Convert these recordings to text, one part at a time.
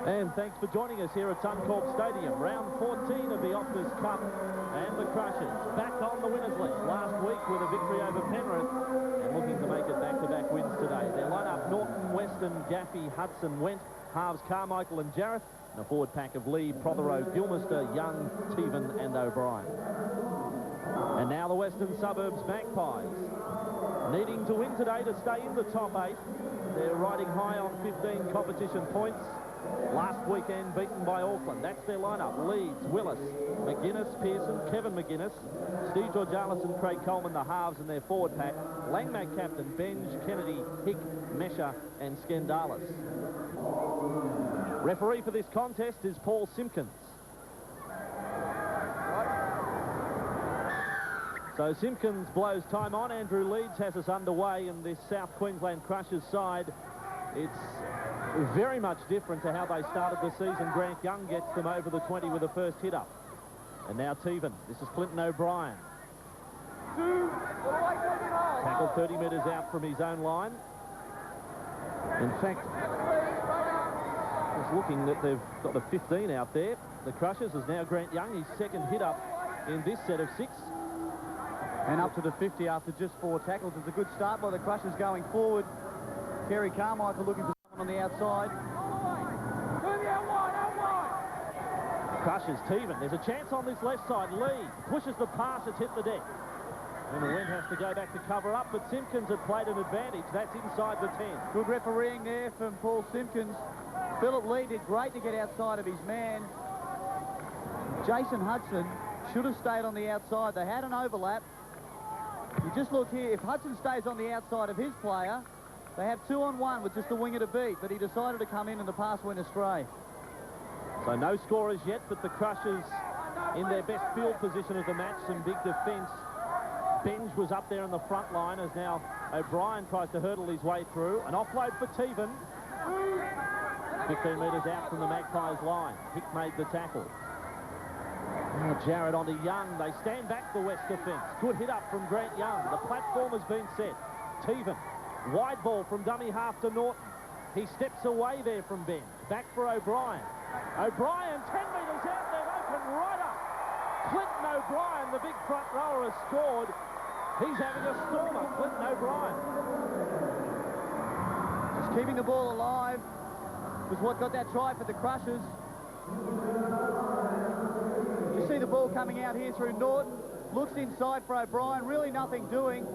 And thanks for joining us here at Suncorp Stadium. Round 14 of the Optus Cup, and the Crushers back on the winners list last week with a victory over Penrith and looking to make it back-to-back wins today. Their lineup: Norton, Weston, Gaffey, Hudson, Wendt, halves Carmichael and Jarrett, and a forward pack of Lee, Prothero, Gilmister, Young, Teven and O'Brien. And now the Western Suburbs Magpies, needing to win today to stay in the top 8. They're riding high on 15 competition points. Last weekend beaten by Auckland. That's their lineup: Leeds, Willis, McGuinness, Pearson, Kevin McGuinness, Steve Georgalis and Craig Coleman, the halves, in their forward pack. Langmack captain: Benj, Kennedy, Hick, Mesha and Skendalis. Referee for this contest is Paul Simpkins. So Simpkins blows time on. Andrew Leeds has us underway in this South Queensland Crushers side. It's very much different to how they started the season. Grant Young gets them over the 20 with the first hit up. And now Teven. This is Clinton O'Brien. Tackled 30 metres out from his own line. In fact, just looking that they've got the 15 out there. The Crushers is now Grant Young, his second hit up in this set of 6. And up to the 50 after just 4 tackles. It's a good start by the Crushers going forward. Kerry Carmichael looking for someone on the outside. Crushers, Teven. There's a chance on this left side. Lee pushes the pass. It's hit the deck. And Wendt has to go back to cover up, but Simpkins had played an advantage. That's inside the 10. Good refereeing there from Paul Simpkins. Philip Lee did great to get outside of his man. Jason Hudson should have stayed on the outside. They had an overlap. You just look here. If Hudson stays on the outside of his player, they have 2-on-1 with just a winger to beat, but he decided to come in and the pass went astray. So no scorers yet, but the Crushers in their best field position of the match. Some big defence. Benj was up there in the front line as now O'Brien tries to hurdle his way through. An offload for Teven. 15 metres out from the Magpies line. Hick made the tackle. Now Jarrett onto Young. They stand back the West defence. Good hit up from Grant Young. The platform has been set. Teven. Wide ball from dummy half to Norton. He steps away there from Benj. Back for O'Brien. O'Brien, 10 metres out there, open right up. Clinton O'Brien, the big front rower, has scored. He's having a stormer, Clinton O'Brien. Just keeping the ball alive was what got that try for the Crushers. You see the ball coming out here through Norton. Looks inside for O'Brien, really nothing doing.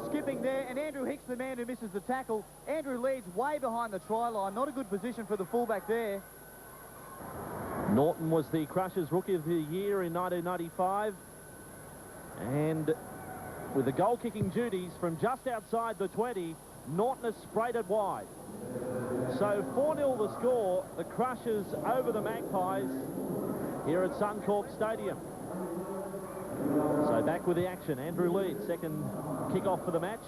Skipping there, and Andrew Hick's the man who misses the tackle. Andrew Leeds way behind the try line. Not a good position for the fullback there. Norton was the Crushers Rookie of the Year in 1995. And with the goal-kicking duties from just outside the 20, Norton has sprayed it wide. So 4-0 the score. The Crushers over the Magpies here at Suncorp Stadium. So back with the action. Andrew Leeds, second kick-off for the match.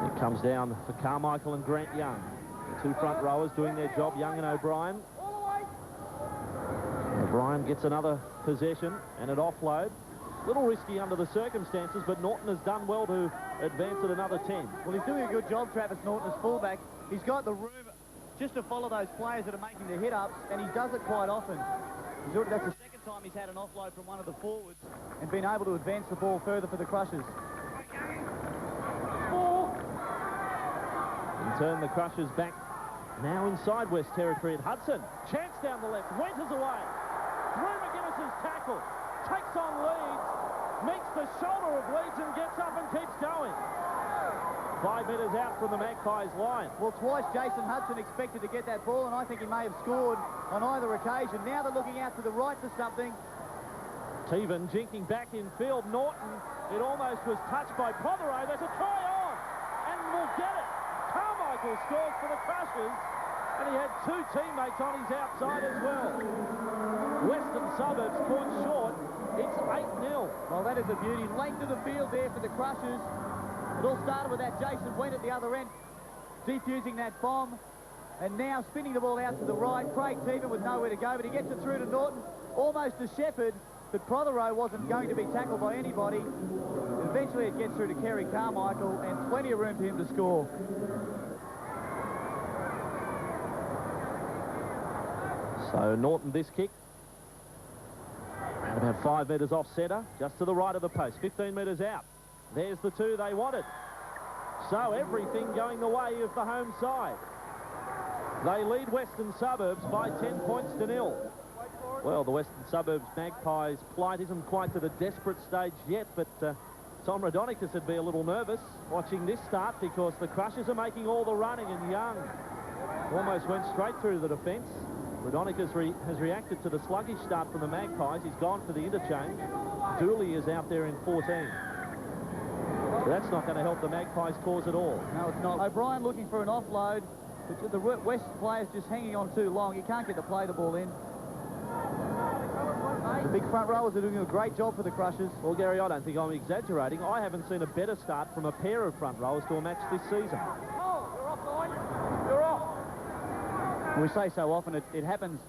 It comes down for Carmichael and Grant Young. The two front rowers doing their job, Young and O'Brien. O'Brien gets another possession and an offload. A little risky under the circumstances, but Norton has done well to advance at another 10. Well, he's doing a good job, Travis Norton, as fullback. He's got the room just to follow those players that are making the hit-ups, and he does it quite often. That's the second time he's had an offload from one of the forwards and been able to advance the ball further for the Crushers. In turn, the Crushers back now inside West Territory at Hudson. Chance down the left. Wendt is away. Through McGuinness's tackle. Takes on Leeds. Meets the shoulder of Leeds and gets up and keeps going. 5 metres out from the Magpies line. Well, twice Jason Hudson expected to get that ball, and I think he may have scored on either occasion. Now they're looking out to the right for something. Teven jinking back in field. Norton, it almost was touched by Prothero. There's a try on, and we'll get it. Carmichael scores for the Crushers, and he had 2 teammates on his outside as well. Western Suburbs caught short. It's 8-0. Well, that is a beauty. Length of the field there for the Crushers. It all started with that Jason Wendt at the other end, defusing that bomb, and now spinning the ball out to the right. Craig Teven with nowhere to go, but he gets it through to Norton, almost to Shepherd, but Prothero wasn't going to be tackled by anybody. Eventually it gets through to Kerry Carmichael, and plenty of room for him to score. So Norton this kick. Around about 5 metres off centre, just to the right of the post, 15 metres out. There's the two they wanted. So everything going the way of the home side. They lead Western Suburbs by 10 points to 0. Well, the Western Suburbs Magpies' plight isn't quite to the desperate stage yet, but Tom Rodonicus would be a little nervous watching this start because the Crushers are making all the running, and Young almost went straight through the defence. Rodonicus has reacted to the sluggish start from the Magpies. He's gone for the interchange. Dooley is out there in 14. So that's not going to help the Magpies' cause at all. No, it's not. O'Brien looking for an offload. The West player's just hanging on too long. He can't get to play the ball in. The big front rowers are doing a great job for the Crushers. Well, Gary, I don't think I'm exaggerating. I haven't seen a better start from a pair of front rowers to a match this season. You're off. We say so often, it happens.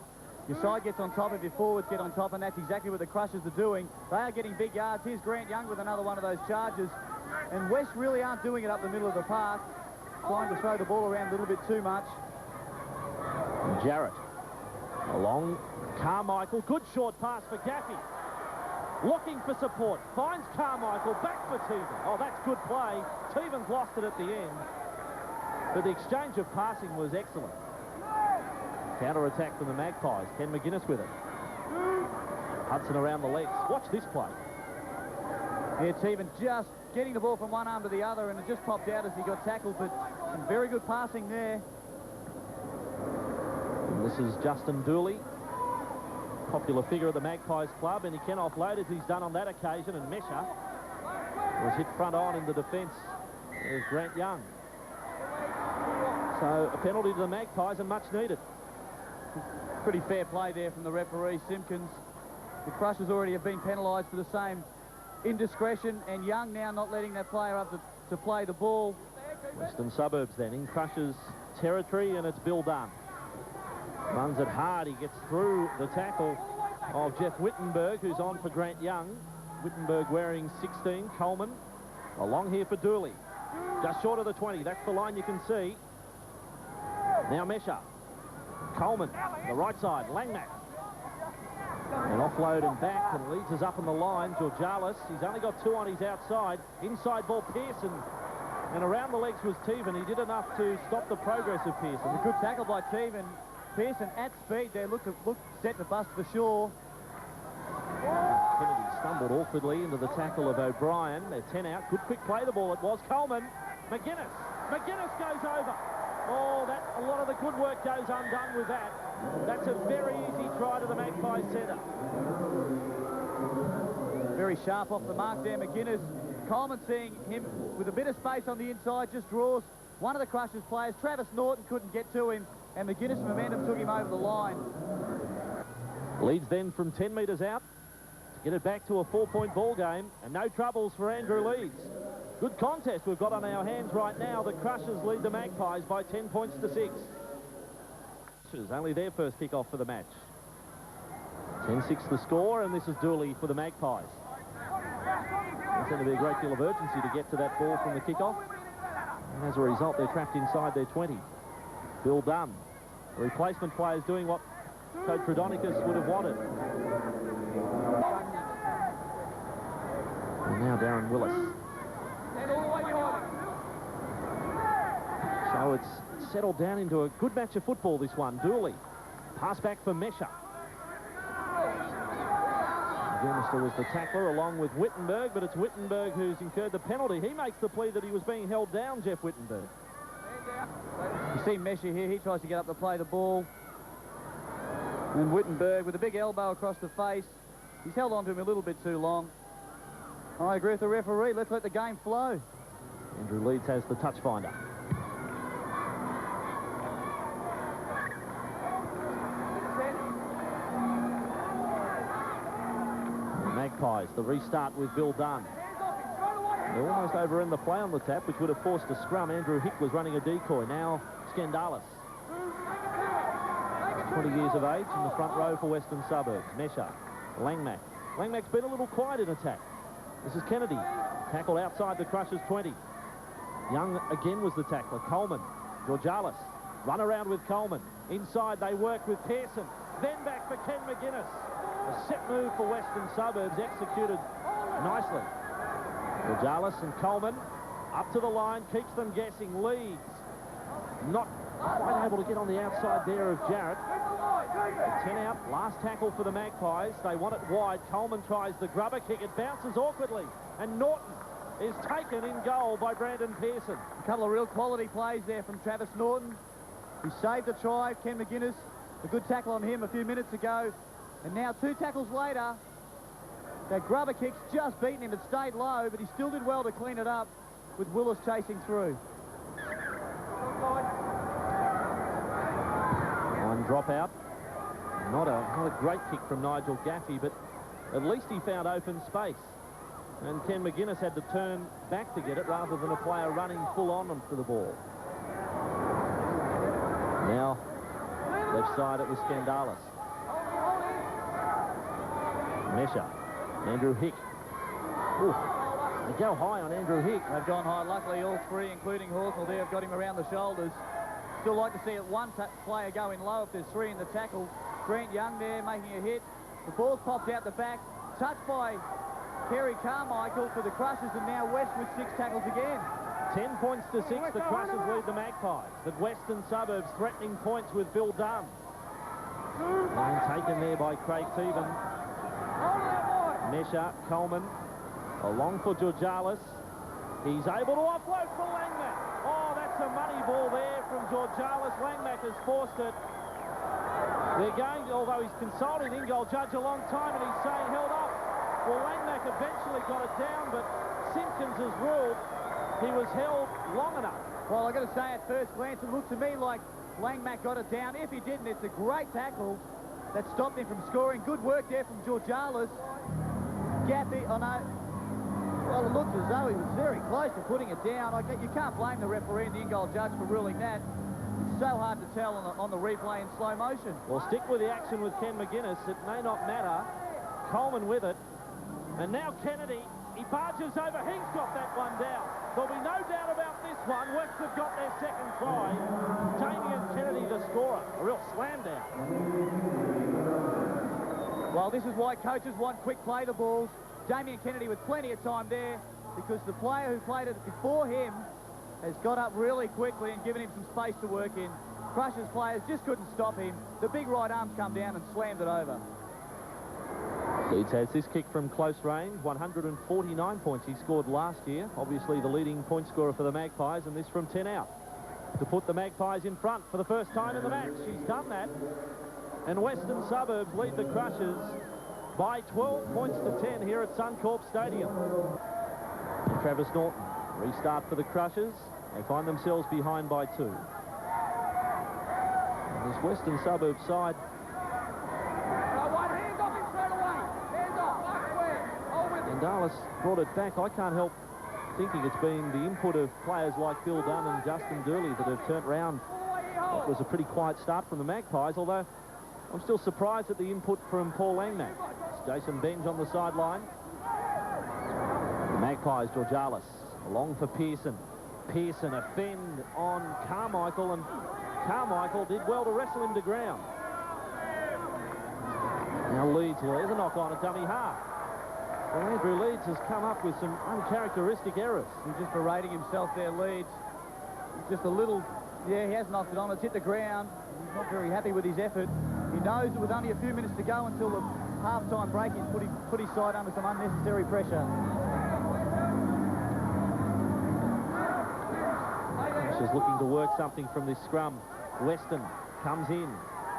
Your side gets on top of your forwards get on top, and that's exactly what the Crushers are doing. They are getting big yards. Here's Grant Young with another one of those charges. And West really aren't doing it up the middle of the park, trying to throw the ball around a little bit too much. Jarrett along Carmichael. Good short pass for Gaffey. Looking for support. Finds Carmichael. Back for Teven. Oh, that's good play. Teven's lost it at the end. But the exchange of passing was excellent. Counter-attack from the Magpies. Ken McGuinness with it. Hudson around the legs. Watch this play. Yeah, Teven just getting the ball from one arm to the other, and it just popped out as he got tackled, but some very good passing there. And this is Justin Dooley, popular figure of the Magpies club, and he can offload as he's done on that occasion, and Mesha was hit front on in the defence. There's Grant Young. So a penalty to the Magpies, and much needed. Pretty fair play there from the referee, Simpkins. The Crushers already have been penalised for the same indiscretion, and Young now not letting that player up to play the ball. Western Suburbs then in Crushers territory, and it's Bill Dunn. Runs it hard. He gets through the tackle of Jeff Wittenberg, who's on for Grant Young. Wittenberg wearing 16. Coleman along here for Dooley. Just short of the 20. That's the line you can see. Now Mesha. Coleman, the right side. Langmack. An offload and back, and Leeds is up on the line. Georgialis, he's only got two on his outside. Inside ball, Pearson. And around the legs was Teven. He did enough to stop the progress of Pearson. A good tackle by Teven. Pearson at speed there, looked set to bust for sure. Kennedy stumbled awkwardly into the tackle of O'Brien. They're 10 out. Good quick play the ball it was. Coleman. McGuinness. McGuinness goes over. Oh, a lot of the good work goes undone with that. That's a very easy try to the Magpies centre. Very sharp off the mark there, McGuinness. Coleman seeing him with a bit of space on the inside, just draws one of the Crushers players. Travis Norton couldn't get to him, and McGuinness' momentum took him over the line. Leeds then from 10 metres out to get it back to a 4-point ball game, and no troubles for Andrew Leeds. Good contest we've got on our hands right now. The Crushers lead the Magpies by 10 points to 6. It's only their first kick-off for the match. 10-6 the score, and this is Dooley for the Magpies. There's going to be a great deal of urgency to get to that ball from the kick-off. And as a result, they're trapped inside their 20. Bill Dunn, the replacement players doing what Coach Rodonicus would have wanted. And now Darren Willis. So it's settled down into a good match of football, this one. Dooley. Pass back for Mesha. Gilmister was the tackler along with Wittenberg, but it's Wittenberg who's incurred the penalty. He makes the plea that he was being held down, Jeff Wittenberg. You see Mesha here. He tries to get up to play the ball. And Wittenberg with a big elbow across the face. He's held on to him a little bit too long. I agree with the referee. Let's let the game flow. Andrew Leeds has the touch finder. Magpies, the restart with Bill Dunn. They're almost over in the play on the tap, which would have forced a scrum. Andrew Hick was running a decoy. Now Skandalis. 20 years of age in the front row for Western Suburbs. Mesha. Langmack. Langmack's been a little quiet in attack. This is Kennedy. Tackled outside the Crushers 20. Young again was the tackler. Coleman. Georgialis. Run around with Coleman. Inside they work with Pearson. then back for Ken McGuinness. A set move for Western Suburbs, executed nicely. Jarrett and Coleman up to the line, keeps them guessing. Leeds not quite able to get on the outside there of Jarrett. 10 out, last tackle for the Magpies. They want it wide. Coleman tries the grubber kick. It bounces awkwardly. And Norton is taken in goal by Brandon Pearson. A couple of real quality plays there from Travis Norton. He saved the try. Ken McGuinness, a good tackle on him a few minutes ago. And now 2 tackles later, that grubber kick's just beaten him. It stayed low, but he still did well to clean it up with Willis chasing through. One dropout. Not a great kick from Nigel Gaffey, but at least he found open space. And Ken McGuinness had to turn back to get it rather than a player running full on to the ball. Now, left side it was Scandalis. Mesha. Andrew Hick. Ooh, they go high on Andrew Hick. They've gone high. Luckily, all three, including Hawthorne there, have got him around the shoulders. Still like to see it one player going low if there's 3 in the tackle. Grant Young there making a hit. The ball's popped out the back. Touched by Kerry Carmichael for the Crushers, and now West with 6 tackles again. 10 points to 6. The Crushers lead the Magpies. But Western Suburbs threatening points with Bill Dunn. And taken there by Craig Teevan. Mesha, Coleman, along for Georgalis. He's able to offload for Langmack. Oh, that's a money ball there from Georgalis. Langmack has forced it. They're going, although he's consulted in-goal judge a long time, and he's saying held up. Well, Langmack eventually got it down, but Simpkins has ruled he was held long enough. Well, I've got to say, at first glance, it looked to me like Langmack got it down. If he didn't, it's a great tackle that stopped him from scoring. Good work there from Georgalis. Gaffey, oh no. Well, it looked as though he was very close to putting it down. You can't blame the referee and the in-goal judge for ruling that. It's so hard to tell on the replay in slow motion. Well, stick with the action with Ken McGuinness. It may not matter. Coleman with it. And now Kennedy, he barges over. He's got that one down. There'll be no doubt about this one. West have got their second try. Damian Kennedy the scorer. A real slam down. Well, this is why coaches want quick play the balls. Damian Kennedy with plenty of time there, because the player who played it before him has got up really quickly and given him some space to work in. Crushers players just couldn't stop him. The big right arms come down and slammed it over. Leeds has this kick from close range. 149 points he scored last year. Obviously the leading point scorer for the Magpies, and this from 10 out. To put the Magpies in front for the first time in the match. She's done that. And Western Suburbs lead the Crushers by 12 points to 10 here at Suncorp Stadium. And Travis Norton, restart for the Crushers. They find themselves behind by 2. And this Western Suburbs side, and Dallas brought it back. I can't help thinking it's been the input of players like Bill Dunn and Justin Dooley that have turned round. It was a pretty quiet start from the Magpies, although I'm still surprised at the input from Paul Langmack. It's Jason Benj on the sideline. The Magpies, Georgalis, along for Pearson. Pearson a fend on Carmichael, and Carmichael did well to wrestle him to ground. Now Leeds, well, there's a knock on a dummy half. Well, Andrew Leeds has come up with some uncharacteristic errors. He's just berating himself there, Leeds. Just a little, yeah, he has knocked it on. It's hit the ground. He's not very happy with his effort. He knows with only a few minutes to go until the half-time break, he's put his side under some unnecessary pressure. She's looking to work something from this scrum. Weston comes in.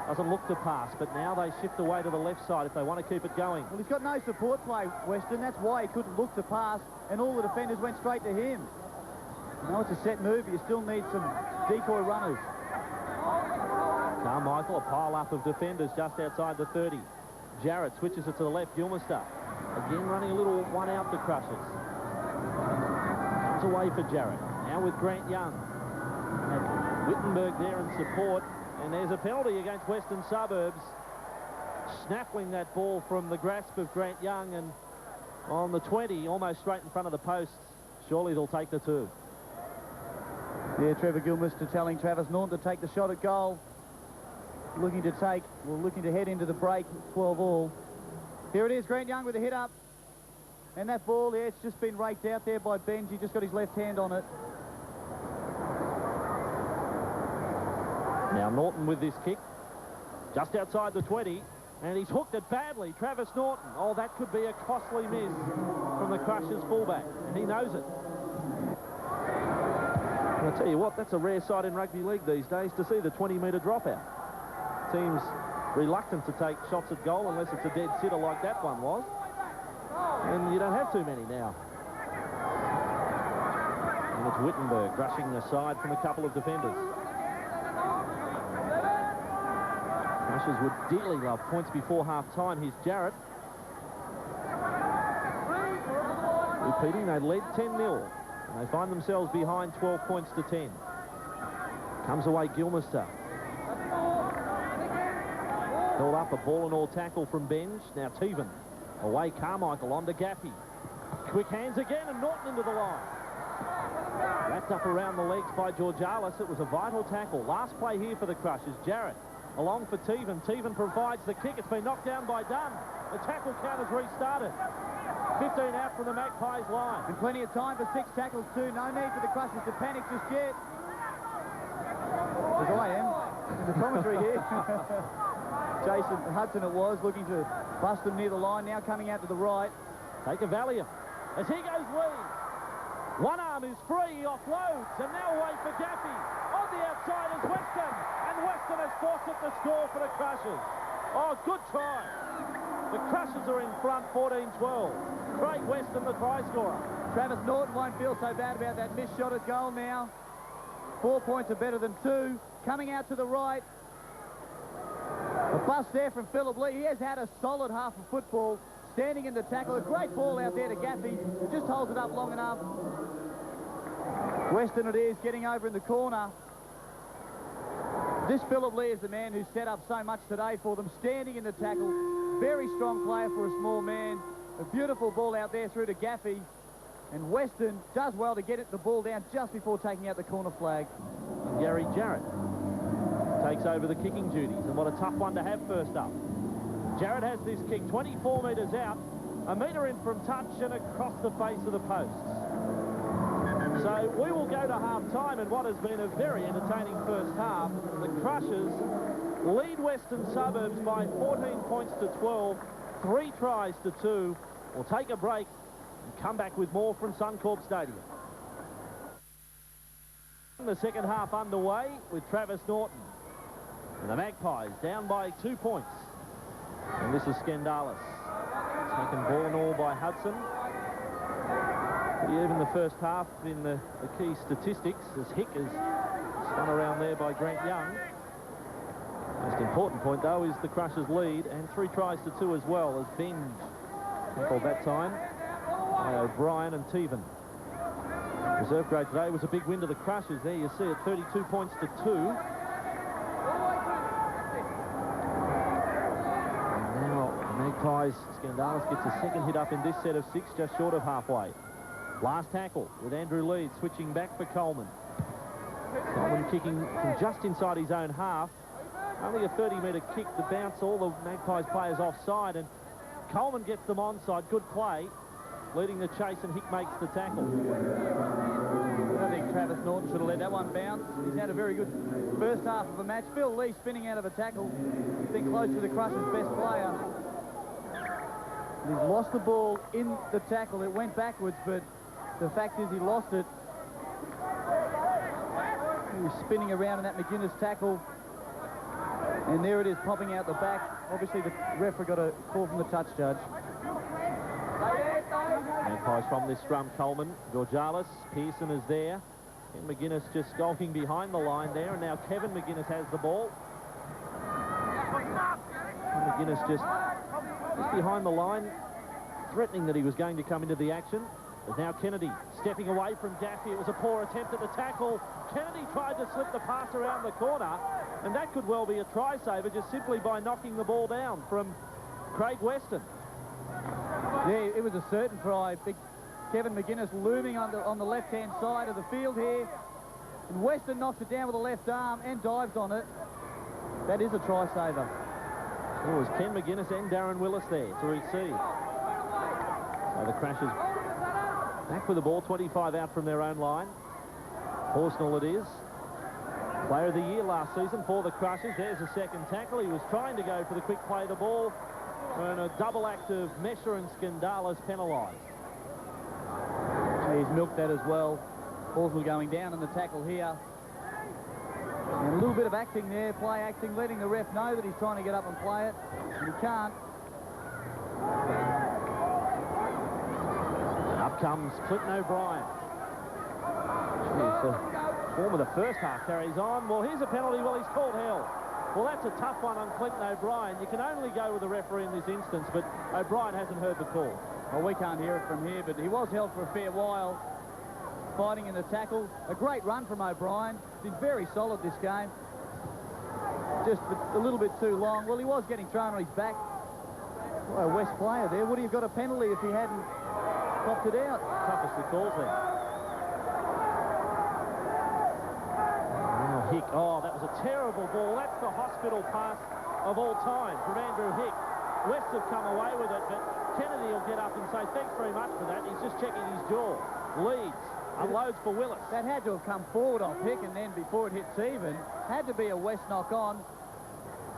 Doesn't look to pass, but now they shift away to the left side if they want to keep it going. Well, he's got no support play, Weston. That's why he couldn't look to pass, and all the defenders went straight to him. You know, it's a set move, but you still need some decoy runners. Carmichael, a pile-up of defenders just outside the 30. Jarrett switches it to the left. Gilmister again running a little one out to Crushers. Comes away for Jarrett. Now with Grant Young. And Wittenberg there in support. And there's a penalty against Western Suburbs. Snaffling that ball from the grasp of Grant Young, and on the 20, almost straight in front of the posts. Surely they'll take the 2. Yeah, Trevor Gilmister telling Travis Norton to take the shot at goal. looking to head into the break, 12 all. Here it is, Grant Young with a hit up. And that ball, yeah, it's just been raked out there by Benj. He just got his left hand on it. Now Norton with this kick, just outside the 20, and he's hooked it badly. Travis Norton. Oh, that could be a costly miss from the Crushers fullback, and he knows it. And I'll tell you what, that's a rare sight in rugby league these days to see the 20-metre dropout. Teams reluctant to take shots at goal unless it's a dead sitter like that one was. And you don't have too many now. And it's Wittenberg rushing aside from a couple of defenders. Crushers would dearly love points before half-time. Here's Jarrett. Repeating, they led 10-0. And they find themselves behind 12 points to 10. Comes away Gilmister. Held up a ball-and-all tackle from Benj. Now Teven. Away Carmichael on to Gaffey. Quick hands again, and Norton into the line. Wrapped up around the legs by Georgialis. It was a vital tackle. Last play here for the Crushers. Jarrett along for Teven. Teven provides the kick. It's been knocked down by Dunn. The tackle count has restarted. 15 out from the Magpies line. And plenty of time for 6 tackles too. No need for the Crushers to panic just yet. As I am in the commentary here. Jason Hudson it was, looking to bust them near the line, now coming out to the right. Take a Valium. As he goes lead. One arm is free, he offloads, and now away for Gaffey. On the outside is Weston, and Weston has forced the score for the Crushers. Oh, good try. The Crushers are in front, 14-12. Craig Weston, the try scorer. Travis Norton won't feel so bad about that missed shot at goal now. 4 points are better than 2. Coming out to the right. A bust there from Philip Lee. He has had a solid half of football, standing in the tackle. A great ball out there to Gaffey. He just holds it up long enough. Weston it is, getting over in the corner. This Philip Lee is the man who's set up so much today for them, standing in the tackle. Very strong player for a small man. A beautiful ball out there through to Gaffey. And Weston does well to get the ball down just before taking out the corner flag. Gary Jarrett takes over the kicking duties, and what a tough one to have first up. Jarrett has this kick 24 metres out, a metre in from touch and across the face of the posts. So we will go to half-time in what has been a very entertaining first half. The Crushers lead Western Suburbs by 14 points to 12, 3 tries to 2. We'll take a break and come back with more from Suncorp Stadium. The second half underway with Travis Norton. And the Magpies down by 2 points. And this is Skandalis. Taken ball and all by Hudson. Pretty even the first half in the key statistics as Hick is spun around there by Grant Young. Most important point, though, is the Crushers' lead, and 3 tries to 2 as well, as Benj tackled that time by O'Brien and Teven. Reserve grade today was a big win to the Crushers. There you see it, 32 points to 2. And now the Magpies, Skandalis gets a second hit up in this set of 6, just short of halfway. Last tackle with Andrew Leeds switching back for Coleman. Coleman kicking from just inside his own half. Only a 30-metre kick to bounce all the Magpies players offside, and Coleman gets them onside. Good play, leading the chase, and Hick makes the tackle. I think Travis Norton should have let that one bounce. He's had a very good first half of the match. Phil Lee spinning out of a tackle. He's been close to the Crushers' best player. He's lost the ball in the tackle. It went backwards, but the fact is he lost it. He was spinning around in that McGuinness tackle. And there it is, popping out the back. Obviously, the referee got a call from the touch judge. Magpies from this scrum, Coleman, Georgialis, Pearson is there. And McGuinness just skulking behind the line there. And now Kevin McGuinness has the ball. And McGuinness just behind the line, threatening that he was going to come into the action. There's now Kennedy stepping away from Gaffey. It was a poor attempt at the tackle. Kennedy tried to slip the pass around the corner, and that could well be a try saver just simply by knocking the ball down from Craig Weston. Yeah, it was a certain try. Big Kevin McGuinness looming on the left-hand side of the field here. And Weston knocks it down with the left arm and dives on it. That is a try-saver. It was Ken McGuinness and Darren Willis there to receive. So the Crashers back with the ball, 25 out from their own line. Horsnell it is. Player of the year last season for the Crushers. There's a second tackle. He was trying to go for the quick play of the ball, and a double act of Mesher and Skandalis penalised. He's milked that as well. Horsnell going down in the tackle here. And a little bit of acting there, play acting, letting the ref know that he's trying to get up and play it, and he can't. Up comes Clinton O'Brien. The form of the first half carries on. Well, here's a penalty. Well, he's called held. Well, that's a tough one on Clinton O'Brien. You can only go with the referee in this instance, but O'Brien hasn't heard the call. Well, we can't hear it from here, but he was held for a fair while, fighting in the tackle. A great run from O'Brien. Been very solid this game. Just a little bit too long. Well, he was getting thrown on his back. Well, a West player there. Would he have got a penalty if he hadn't popped it out? Toughest of calls there. Hick. Oh, that was a terrible ball. That's the hospital pass of all time from Andrew Hick. West have come away with it, but Kennedy will get up and say, thanks very much for that. He's just checking his jaw. Leeds unloads for Willis. That had to have come forward off Hick, and then before it hit Teven, had to be a West knock on.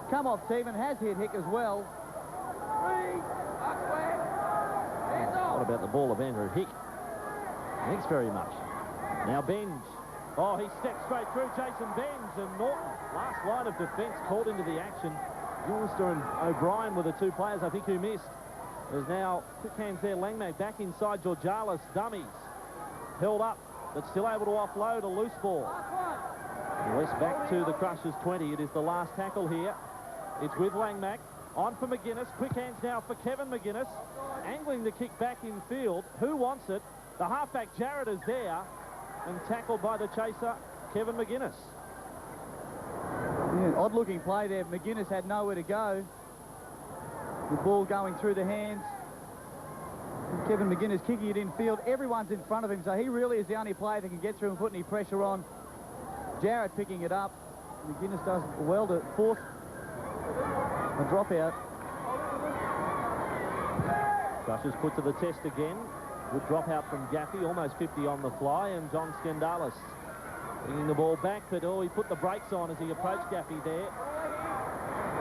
Come off Teven, has hit Hick as well. What about the ball of Andrew Hick? Thanks very much. Now Benj. Oh, he stepped straight through Jason Benj, and Norton, last line of defence, called into the action. Gilmester and O'Brien were the two players, I think, who missed. There's now quick hands there. Langmack back inside Georgalis. Dummies. Held up, but still able to offload a loose ball. West back to the Crushers 20. It is the last tackle here. It's with Langmack. On for McGuinness. Quick hands now for Kevin McGuinness. Angling the kick back in field. Who wants it? The halfback Jarrett is there, and tackled by the chaser, Kevin McGuinness. Yeah, odd-looking play there. McGuinness had nowhere to go. The ball going through the hands. And Kevin McGuinness kicking it in field. Everyone's in front of him, so he really is the only player that can get through and put any pressure on. Jarrett picking it up. McGuinness does well to force a dropout. Crushers put to the test again. Good dropout from Gaffey, almost 50 on the fly, and John Skandalis bringing the ball back, but he put the brakes on as he approached Gaffey there.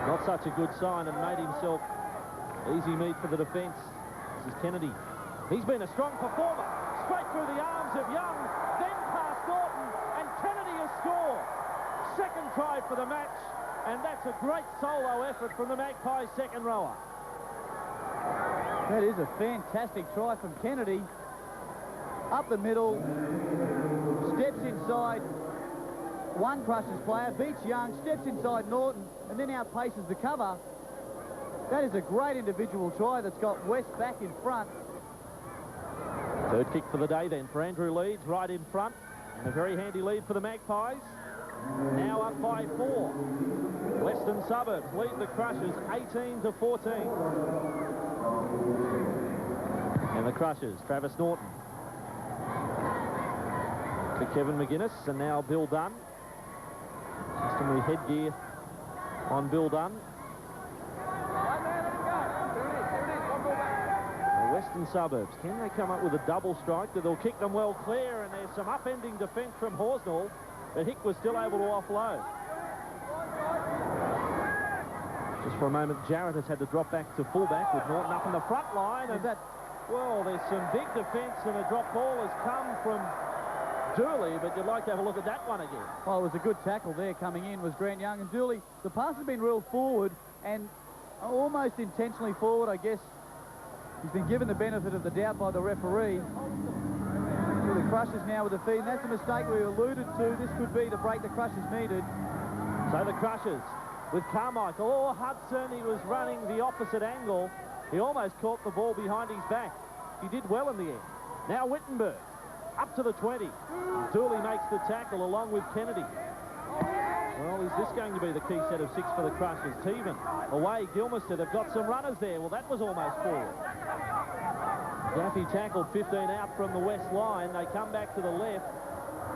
Not such a good sign, and made himself easy meat for the defence. This is Kennedy. He's been a strong performer. Straight through the arms of Young, then past Norton, and Kennedy has scored. Second try for the match, and that's a great solo effort from the Magpies second rower. That is a fantastic try from Kennedy. Up the middle, steps inside one Crushers player, beats Young, steps inside Norton, and then outpaces the cover. That is a great individual try that's got West back in front. Third kick for the day then for Andrew Leeds, right in front, and a very handy lead for the Magpies. Now up by 4. Western Suburbs lead the Crushers 18-14. And the Crushers, Travis Norton to Kevin McGuinness, and now Bill Dunn. Customary headgear on Bill Dunn. The Western Suburbs, can they come up with a double strike? They'll kick them well clear, and there's some upending defence from Horsnell, but Hick was still able to offload. Just for a moment, Jarrett has had to drop back to fullback with Norton up in the front line, and well, there's some big defence, and a drop ball has come from Dooley, but you'd like to have a look at that one again. Well, it was a good tackle there coming in, was Grant Young. And Dooley, the pass has been reeled forward, and almost intentionally forward, I guess. He's been given the benefit of the doubt by the referee. So the Crushers now with the feed, and that's a mistake we alluded to. This could be the break the Crushers needed. So the Crushers with Carmichael. Oh, Hudson, he was running the opposite angle. He almost caught the ball behind his back. He did well in the end. Now Wittenberg up to the 20. Dooley makes the tackle along with Kennedy. Well, is this going to be the key set of 6 for the Crushers? Teven away, Gilmester. They've got some runners there. Well, that was almost forward. Gaffey tackled 15 out from the west line. They come back to the left,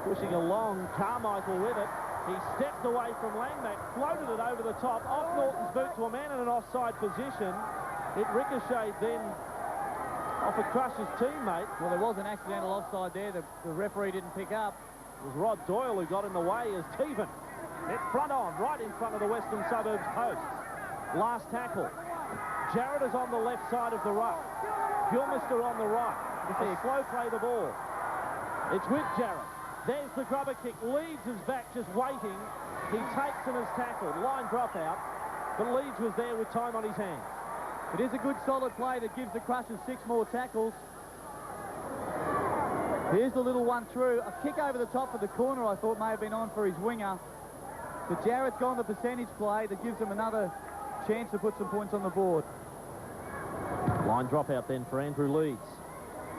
pushing along. Carmichael with it. He stepped away from Langmack, floated it over the top, off Norton's boot to a man in an offside position. It ricocheted then off a Crusher's teammate. Well, there was an accidental offside there the referee didn't pick up. It was Rod Doyle who got in the way as Teven met front on, right in front of the Western Suburbs posts. Last tackle. Jarrett is on the left side of the ruck. Gilmister on the right. They slow play the ball. It's with Jarrett. There's the grubber kick. Leeds is back just waiting. He takes and is tackled. Line drop out. But Leeds was there with time on his hands. It is a good solid play that gives the Crushers 6 more tackles. Here's the little one through. A kick over the top of the corner I thought may have been on for his winger. But Jarrett's gone the percentage play that gives him another chance to put some points on the board. Line drop out then for Andrew Leeds.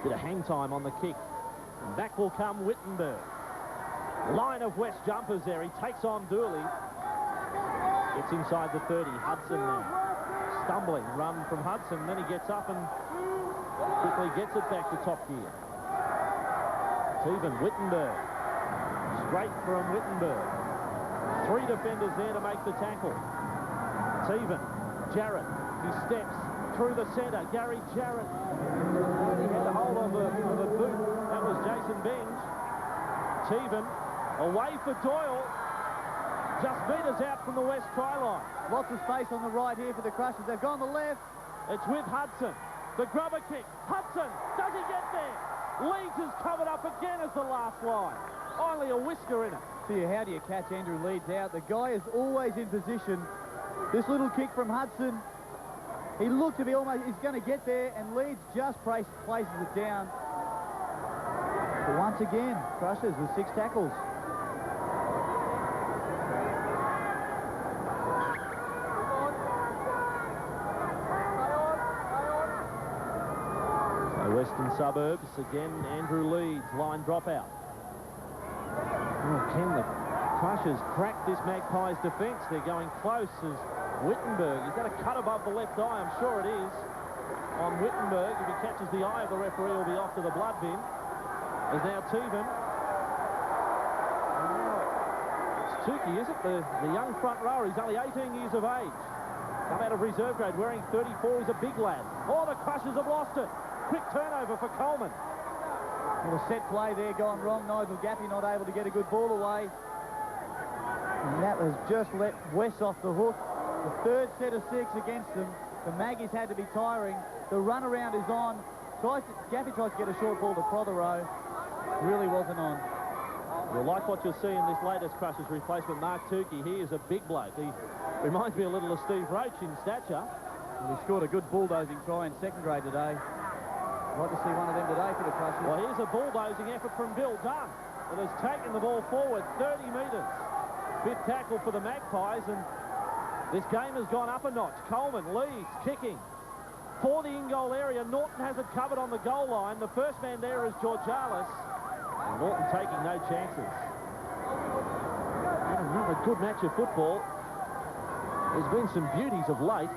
Bit of hang time on the kick. And back will come Wittenberg. Line of West jumpers there. He takes on Dooley. Gets inside the 30. Hudson now. Stumbling run from Hudson. Then he gets up and quickly gets it back to top gear. Teven, Wittenberg. Straight from Wittenberg. 3 defenders there to make the tackle. Teven, Jarrett. He steps through the centre. Gary Jarrett. He had a hold of the boot. That was Jason Benj. Teven away for Doyle. Just meters out from the west try line. Lots of space on the right here for the Crushers. They've gone the left. It's with Hudson. The grubber kick. Hudson, does he get there? Leeds is covered up again as the last line. Only a whisker in it. See, how do you catch Andrew Leeds out? The guy is always in position. This little kick from Hudson, he looked to be almost, he's going to get there, and Leeds just places it down. But once again, Crushers with 6 tackles. Western Suburbs, again, Andrew Leeds, line dropout. Oh, can the Crushers crack this Magpies defence? They're going close as Wittenberg. He's got a cut above the left eye, I'm sure it is, on Wittenberg. If he catches the eye of the referee, he'll be off to the blood bin. There's now Teven. It's Tukey, is it? The young front rower. He's only 18 years of age. Come out of reserve grade, wearing 34. He's a big lad. Oh, the Crushers have lost it. Quick turnover for Coleman. Well, a set play there gone wrong. Nigel Gappy not able to get a good ball away. And that has just let West off the hook. The third set of 6 against them. The Maggies had to be tiring. The runaround is on. Gappy tries to get a short ball to Prothero. Really wasn't on. You'll like what you'll see in this latest Crushers replacement. Mark Tukey, he is a big bloke. He reminds me a little of Steve Roach in stature. And he scored a good bulldozing try in second grade today. I'd like to see one of them today for the Crushers. Well, here's a bulldozing effort from Bill Dunn. It has taken the ball forward 30 metres. 5th tackle for the Magpies, and this game has gone up a notch. Coleman leads, kicking for the in-goal area. Norton has it covered on the goal line. The first man there is Georgialis. And Norton taking no chances. Another good match of football. There's been some beauties of late.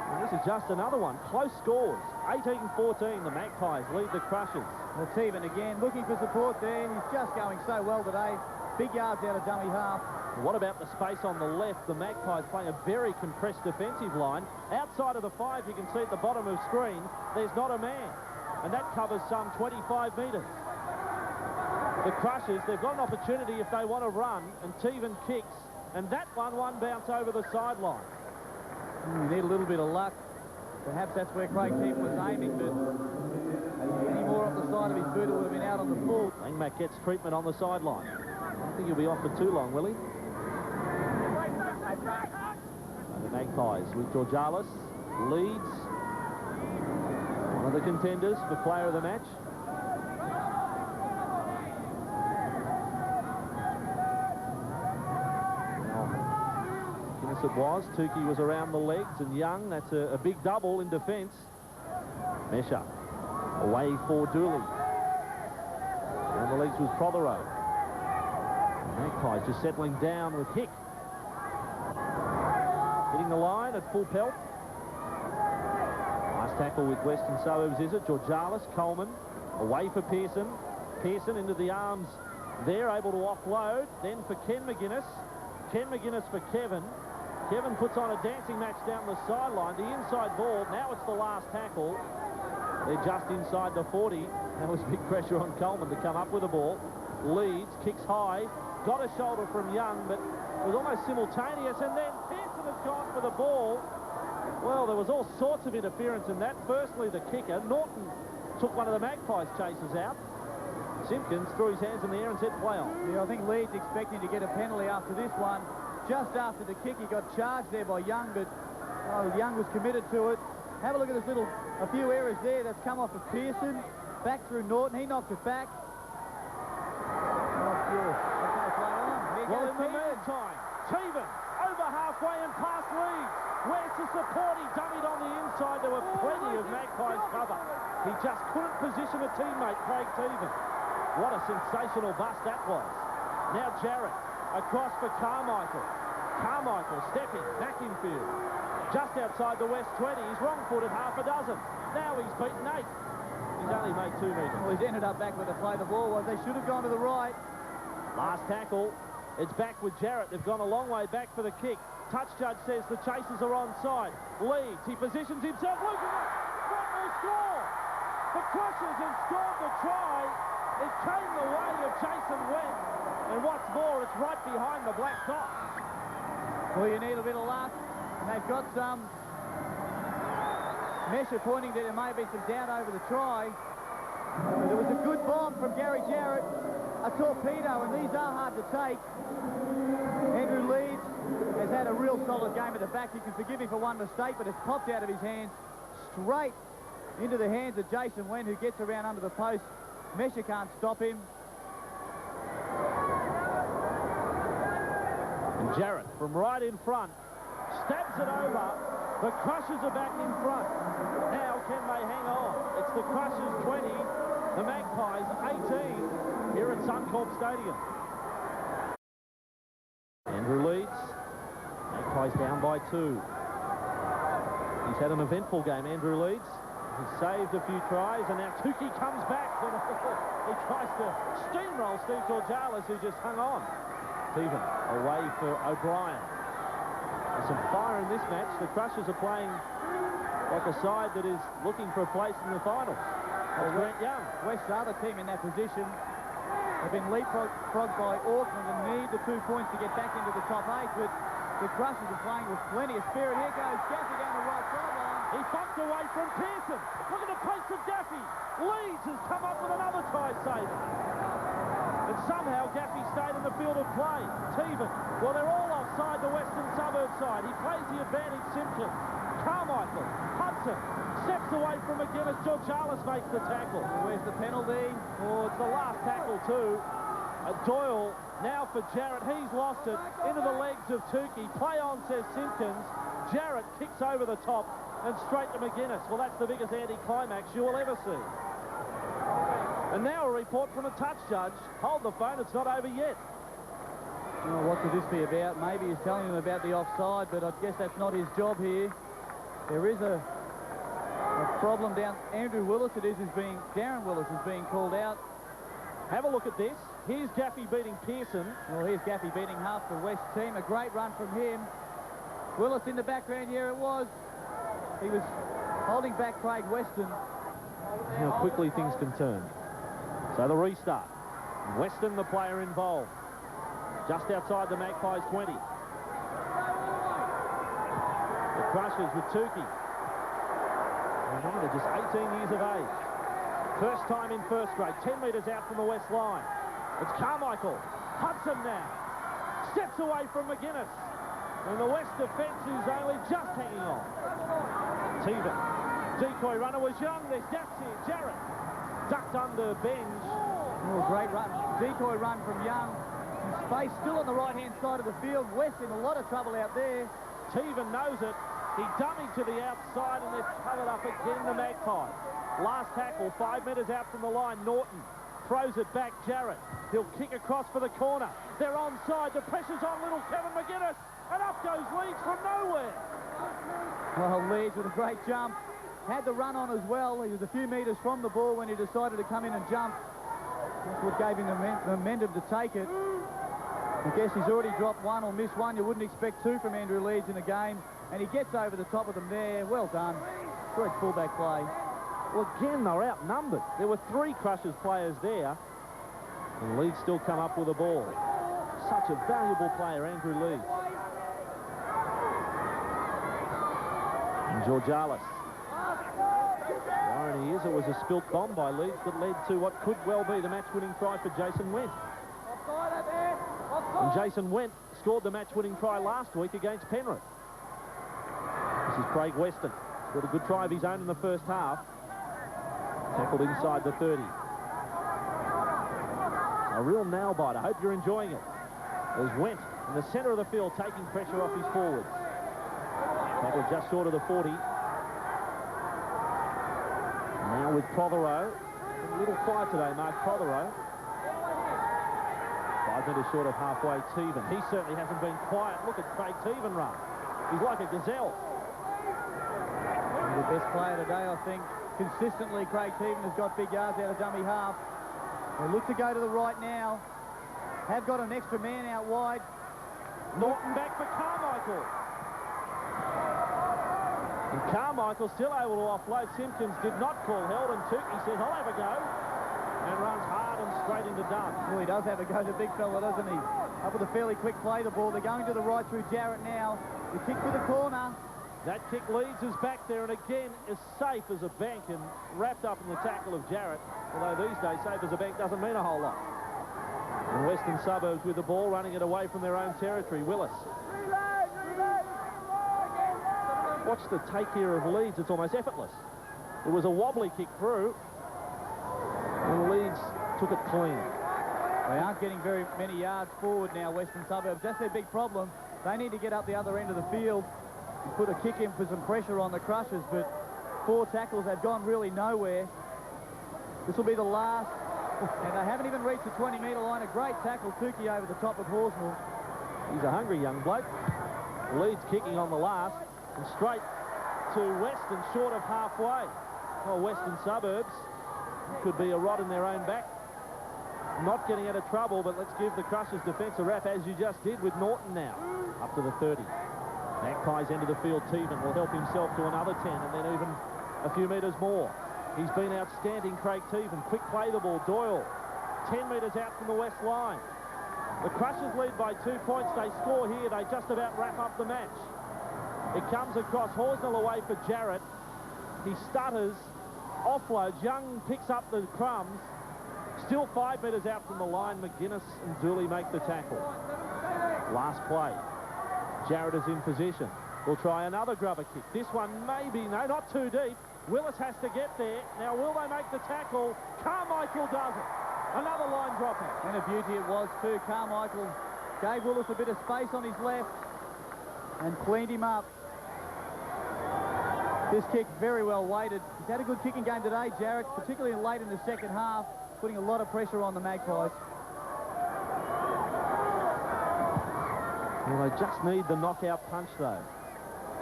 And this is just another one. Close scores. 18-14, the Magpies lead the Crushers. Well, Teven again looking for support there. He's just going so well today. Big yards out of dummy half. What about the space on the left? The Magpies playing a very compressed defensive line. Outside of the 5, you can see at the bottom of the screen, there's not a man. And that covers some 25 metres. The Crushers, they've got an opportunity if they want to run, and Teven kicks, and that one bounce over the sideline. You need a little bit of luck. Perhaps that's where Craig Teven was aiming, but any more off the side of his boot, it would have been out on the full. Langmack gets treatment on the sideline. I don't think he'll be off for too long, will he? And the Magpies with Georgialis, Leeds, one of the contenders for player of the match. Yes, it was. Tukey was around the legs, and Young, that's a big double in defence. Mesha away for Dooley. Around the legs was Prothero. Magpies just settling down with Hick. Hitting the line at full pelt. Nice tackle with Western Suburbs, is it? Georgialis, Coleman, away for Pearson. Pearson into the arms They're able to offload. Then for Ken McGuinness. Ken McGuinness for Kevin. Kevin puts on a dancing match down the sideline. The inside ball. Now it's the last tackle. They're just inside the 40. That was big pressure on Coleman to come up with the ball. Leeds, kicks high. Got a shoulder from Young, but it was almost simultaneous. And then Pearson has gone for the ball. Well, there was all sorts of interference in that. Firstly, the kicker. Norton took one of the Magpies chasers out. Simpkins threw his hands in the air and said, play on. Yeah, I think Leeds expecting to get a penalty after this one. Just after the kick, he got charged there by Young, but Young was committed to it. Have a look at this a few errors there. That's come off of Pearson. Back through Norton. He knocked it back. Not good. Okay, play on. Well, in the meantime, Teven over halfway and past Leeds. Where's the support? He dummied on the inside. There were plenty of Magpies cover. He just couldn't position a teammate, Craig Teven. What a sensational bust that was. Now Jarrett across for Carmichael. Carmichael stepping back in field. Just outside the West 20. He's wrong-footed half a dozen. Now he's beaten 8. He's only made 2 metres. Well, he's ended up back where the play the ball was. They should have gone to the right. Last tackle. It's back with Jarrett. They've gone a long way back for the kick. Touch judge says the chasers are onside. Leeds. He positions himself. Look at that. Wendt will score. The Crushers have scored the try. It came the way of Jason Wendt. And what's more, it's right behind the black top. Well, you need a bit of luck. And they've got some measure pointing that there may be some doubt over the try. There was a good bomb from Gary Jarrett. A torpedo, and these are hard to take. Andrew Leeds has had a real solid game at the back. You can forgive him for one mistake, but it's popped out of his hands straight into the hands of Jason Wendt, who gets around under the post. Mesher can't stop him. And Jarrett from right in front stabs it over. The Crushers are back in front. Now can they hang on? It's the Crushers 20, the Magpies 18 here at Suncorp Stadium. Andrew Leeds. Magpies down by 2. He's had an eventful game, Andrew Leeds. He's saved a few tries, and now Tukey comes back. He tries to steamroll Steve Georgalis, who just hung on. Teven away for O'Brien. There's some fire in this match. The Crushers are playing like a side that is looking for a place in the finals. That's Grant Young. West's other team in that position have been leapfrogged by Auckland and need the 2 points to get back into the top 8, but the Crushers are playing with plenty of spirit. Here goes Gaffey down the right sideline. He bumped away from Pearson. Look at the pace of Gaffey. Leeds has come up with another try saver. And somehow Gaffey stayed in the field of play. Teven, well, they're all offside the Western Suburbs side. He plays the advantage. Simpkins, Carmichael, Hudson steps away from McGuinness. Georgalis makes the tackle. Where's the penalty? Oh, it's the last tackle too. Doyle now for Jarrett. He's lost it into the legs of Tukey. Play on, says Simpkins. Jarrett kicks over the top and straight to McGuinness. Well, that's the biggest anti-climax you will ever see. And now a report from a touch judge. Hold the phone, it's not over yet. Oh, what could this be about? Maybe he's telling them about the offside, but I guess that's not his job here. There is a problem down. Andrew Willis, Darren Willis is being called out. Have a look at this. Here's Gaffey beating Pearson. Well, here's Gaffey beating half the West team. A great run from him. Willis in the background, yeah, it was. He was holding back Craig Weston. How quickly things can turn. So the restart. Weston, the player involved. Just outside the Magpies 20. The Crushers with Tukey. They're just 18 years of age. First time in first grade. 10 metres out from the West line. It's Carmichael. Hudson now. Steps away from McGuinness. And the West defence is only just hanging on. Teven. Decoy runner was Young. There's gaps here. Jarrett. Ducked under bench. Oh, great run. Decoy run from Young. Space still on the right-hand side of the field. West in a lot of trouble out there. Teven knows it. He dummied to the outside and they've covered up again the Magpies. Last tackle, 5 metres out from the line. Norton throws it back. Jarrett. He'll kick across for the corner. They're onside. The pressure's on little Kevin McGuinness. And up goes Leeds from nowhere. Well, Leeds with a great jump. Had the run on as well. He was a few metres from the ball when he decided to come in and jump. That's what gave him the momentum to take it. I guess he's already dropped one or missed one. You wouldn't expect two from Andrew Leeds in a game. And he gets over the top of them there. Well done. Great fullback play. Well, again, they're outnumbered. There were 3 Crushers players there. And Leeds still come up with the ball. Such a valuable player, Andrew Leeds. And Georgalis. The irony is it was a spilt bomb by Leeds that led to what could well be the match-winning try for Jason Wendt. And Jason Wendt scored the match-winning try last week against Penrith. This is Craig Weston. Scored a good try of his own in the first half. Tackled inside the 30. A real nail-biter. I hope you're enjoying it. There's Wendt in the centre of the field taking pressure off his forwards. Tackled just short of the 40. Now with Prothero. A little quiet today, Mark Prothero. 5 metres short of halfway, Teven. He certainly hasn't been quiet. Look at Craig Teven run. He's like a gazelle. He's the best player today, I think. Consistently, Craig Teven has got big yards out of dummy half. They look to go to the right now. Have got an extra man out wide. Norton back for Carmichael. And Carmichael still able to offload. Simpkins did not call held, and Tukey says, I'll have a go. And runs hard and straight into Dunn. Well, he does have a go, the big fella, doesn't he? Up with a fairly quick play, the ball. They're going to the right through Jarrett now. The kick for the corner. That kick Leeds is back there, and again, as safe as a bank and wrapped up in the tackle of Jarrett. Although these days, safe as a bank doesn't mean a whole lot. And Western Suburbs with the ball, running it away from their own territory. Willis. Watch the take here of Leeds. It's almost effortless. It was a wobbly kick through, and Leeds took it clean. They aren't getting very many yards forward now, Western Suburbs. That's their big problem. They need to get up the other end of the field and put a kick in for some pressure on the Crushers, but 4 tackles have gone really nowhere. This will be the last, and they haven't even reached the 20-metre line. A great tackle, Tukey over the top of Horsnell. He's a hungry young bloke. Leeds kicking on the last, and straight to Weston, short of halfway. Well, Western Suburbs could be a rod in their own back. Not getting out of trouble, but let's give the Crushers defence a rap, as you just did with Norton now. Up to the 30. Magpies end of the field. Teven will help himself to another 10, and then even a few metres more. He's been outstanding, Craig Teven. Quick play the ball. Doyle, 10 metres out from the west line. The Crushers lead by 2 points. They score here. They just about wrap up the match. It comes across Horsnell away for Jarrett. He stutters, offloads. Young picks up the crumbs. Still 5 metres out from the line. McGuinness and Dooley make the tackle. Last play. Jarrett is in position. We'll try another grubber kick. This one maybe, no, not too deep. Willis has to get there. Now, will they make the tackle? Carmichael does it. Another line dropout. And a beauty it was too. Carmichael gave Willis a bit of space on his left and cleaned him up. This kick very well weighted. He's had a good kicking game today, Jarrett, particularly late in the second half, putting a lot of pressure on the Magpies. Well, they just need the knockout punch, though.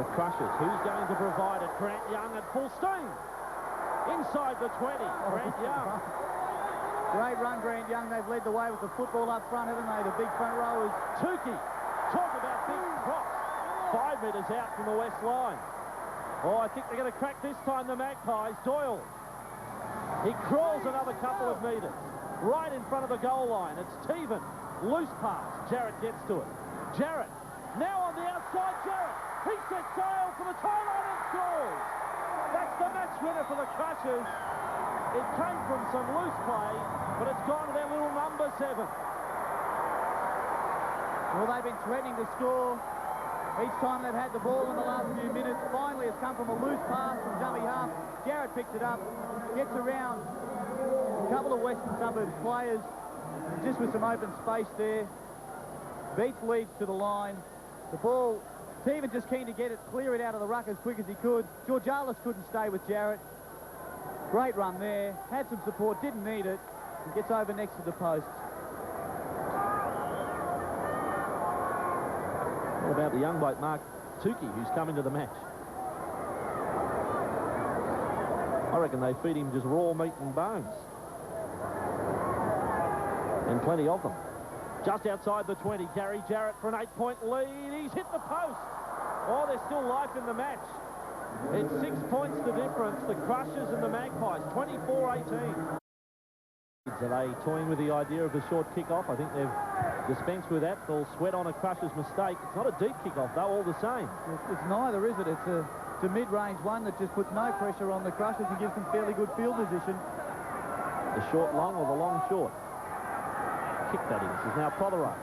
The Crushers. Who's going to provide it? Grant Young at full steam. Inside the 20. Grant Young. Great run, Grant Young. They've led the way with the football up front, haven't they? The big front rowers. Tukey. Talk about big props. 5 metres out from the west line. Oh, I think they're going to crack this time, the Magpies. Doyle. He crawls another couple of metres. Right in front of the goal line. It's Teven. Loose pass. Jarrett gets to it. Jarrett. Now on the outside, Jarrett. He sets sail for the tie line and scores. That's the match winner for the Crushers. It came from some loose play, but it's gone to their little number 7. Well, they've been threatening to score each time they've had the ball in the last few minutes. Finally, it's come from a loose pass from dummy half. Jarrett picks it up, gets around a couple of Western Suburbs players, just with some open space there. Beats Leeds to the line. The ball, Teven just keen to get it, clear it out of the ruck as quick as he could. Georgalis couldn't stay with Jarrett. Great run there. Had some support, didn't need it. And gets over next to the post. What about the young bloke, Mark Tukey, who's come into the match? I reckon they feed him just raw meat and bones. And plenty of them. Just outside the 20, Gary Jarrett for an 8-point lead. He's hit the post. Oh, there's still life in the match. It's 6 points the difference. The Crushers and the Magpies, 24-18. Are they toying with the idea of a short kick-off? I think they've dispensed with that. They'll sweat on a Crushers mistake. It's not a deep kick-off, though, all the same. It's neither, is it? It's a mid-range one that just puts no pressure on the Crushers and gives them fairly good field position. The short long or the long short? Kick that is. Is now Prothero.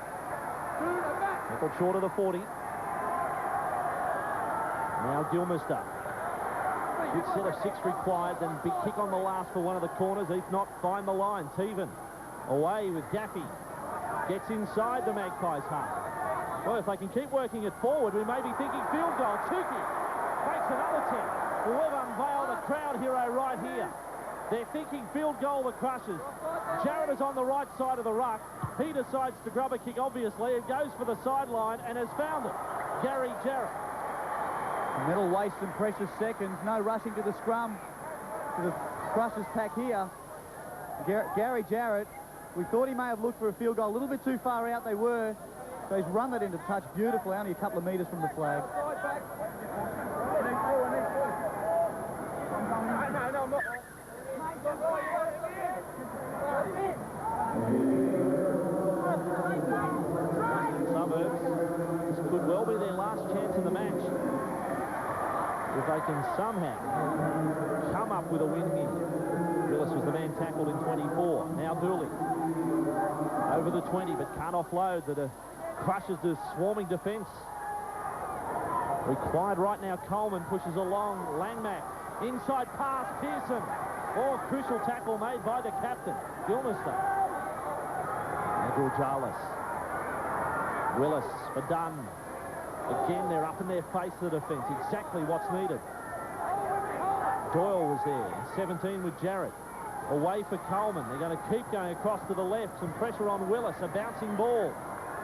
Nickel short of the 40. Now Gilmister. Good set of 6 required, then big kick on the last for one of the corners. If not, find the line. Teven away with Gaffey. Gets inside the Magpies half. Well, if they can keep working it forward, we may be thinking field goal. Tukey makes another 10. Well, we've unveiled a crowd hero right here. They're thinking field goal, the Crushers. Jarrett is on the right side of the ruck. He decides to grub a kick, obviously. It goes for the sideline and has found it. Gary Jarrett. And that'll waste some precious seconds. No rushing to the scrum to the Crushers pack here. Gary Jarrett, we thought he may have looked for a field goal. A little bit too far out they were. So he's run that into touch beautifully, only a couple of metres from the flag. Suburbs. This could well be their last chance in the match. If they can somehow come up with a win here. Willis was the man tackled in 24. Now Dooley over the 20, but can't offload. The Crushers the swarming defence. Required right now. Coleman pushes along. Langmack. Inside pass. Pearson. Oh, crucial tackle made by the captain. Gilmister. Andrew Jarlis. Willis for Dunn. Again, they're up in their face, the defence. Exactly what's needed. Doyle was there. 17 with Jarrett. Away for Coleman. They're going to keep going across to the left. Some pressure on Willis. A bouncing ball.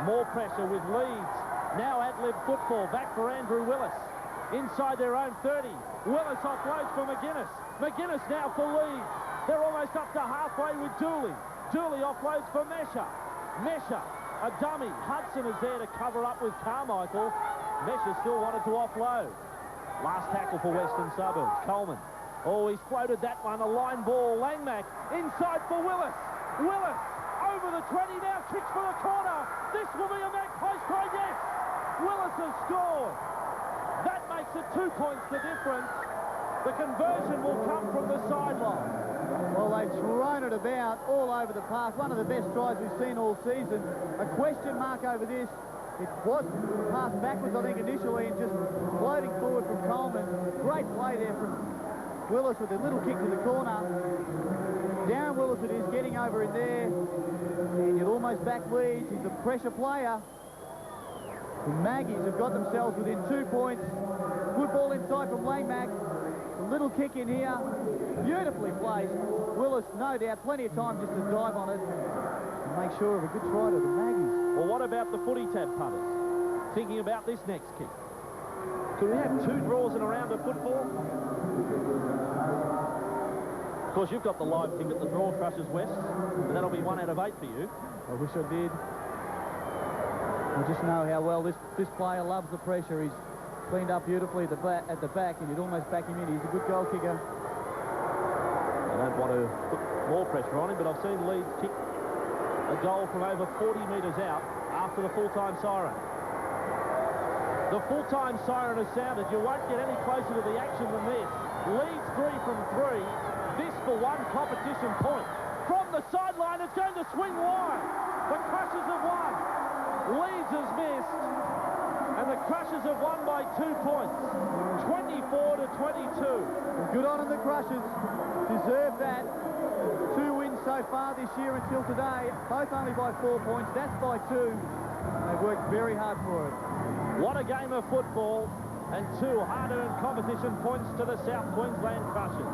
More pressure with Leeds. Now ad-lib football. Back for Andrew Willis. Inside their own 30. Willis offloads for McGuinness. McGuinness now for Leeds. They're almost up to halfway with Dooley. Dooley offloads for Mesher. Mesher. A dummy. Hudson is there to cover up with Carmichael. Mesher still wanted to offload. Last tackle for Western Suburbs. Coleman. Oh, he's floated that one. A line ball. Langmack inside for Willis. Willis over the 20 now. Kicks for the corner. This will be a Magpies try. Yes. Willis has scored. That makes it 2 points the difference. The conversion will come from the sideline. Well, they've thrown it about all over the park. One of the best tries we've seen all season. A question mark over this. It was passed backwards, I think, initially, and just floating forward from Coleman. Great play there from Willis with a little kick to the corner. Darren Willis it is, getting over in there. And it almost back Leeds. He's a pressure player. The Maggies have got themselves within 2 points. Good ball inside from Langmack. A little kick in here. Beautifully placed. Willis, no doubt, plenty of time just to dive on it and make sure of a good try to the Maggies. Well, what about the footy tab punters? Thinking about this next kick. Could we have 2 draws in a round of football? Of course, you've got the live ticket, the draw Crushers West, but that'll be 1 out of 8 for you. I wish I did. I just know how well this player loves the pressure. He's cleaned up beautifully at the back, and you'd almost back him in. He's a good goal kicker. I don't want to put more pressure on him, but I've seen Leeds kick a goal from over 40 metres out after the full-time siren. The full-time siren has sounded. You won't get any closer to the action than this. Leeds 3 from 3. This for 1 competition point. From the sideline, it's going to swing wide. The Crushers have won. Leeds has missed. And the Crushers have won by 2 points. 24-22. Good on them, the Crushers. Deserve that. 2 wins so far this year until today. Both only by 4 points. That's by 2. They've worked very hard for it. What a game of football. And 2 hard-earned competition points to the South Queensland Crushers.